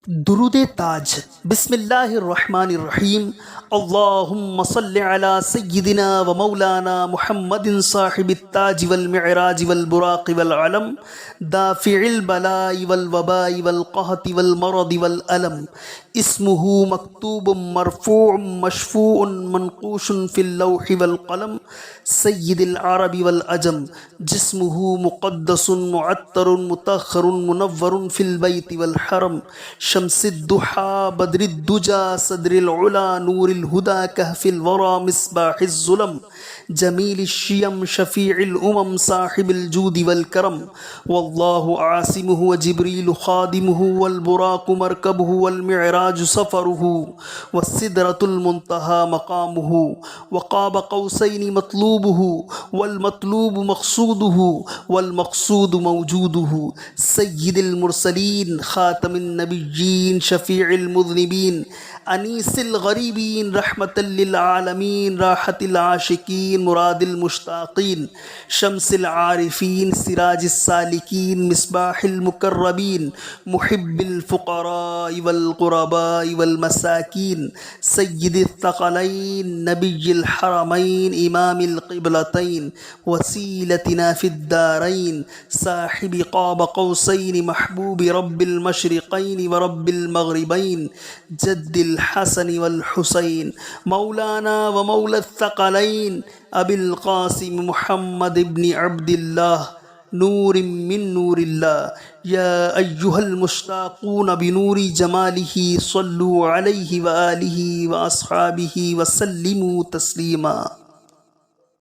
درود تاج۔ بسم اللہ الرحمن الرحیم۔ اللہم صل علی سیدنا و مولانا محمد صاحب التاج والمعراج والبراق والعلم، دافع البلاء والوباء والقحط والمرض والألم، اسمہ مکتوب مرفوع مشفوع منقوش فی اللوح والقلم، سید العرب والعجم، جسمہ مقدس معطر مطہر منور فی البیت والحرم، شمس الضحى بدر الدجى صدر العلا نور الهدى كهف الورى مصباح الظلم، جمیل الشیم شفیع الامم صاحب الجود والکرم، واللہ عاصمہ وجبریل خادمہ والبراق مرکبہ والمعراج سفرہ والسدرۃ المنتہى مقامہ، وقاب قوسین مطلوبہ والمطلوب مقصودہ والمقصود موجودہ، سید المرسلین خاتم النبیین شفیع المذنبین، انیس الغریبین رحمۃ للعالمین، راحت العاشقین مراد المشتاقین، شمس العارفین سراج السالکین، مصباح المقربین، محب الفقراء والغرباء والمساکین، سید الثقلین نبی الحرمین امام القبلتین، وسیلتنا فی الدارین، صاحب قاب قوسین محبوب رب المشرقین ورب المغربین، جد الحسن والحسین، مولانا ومولا الثقلین، ابی القاسم محمد بن عبد اللہ، نور من نور اللہ، یا ایہا المشتاقون بنور جمالہ صلوا علیہ وآلہ واصحابہ وسلموا تسلیما۔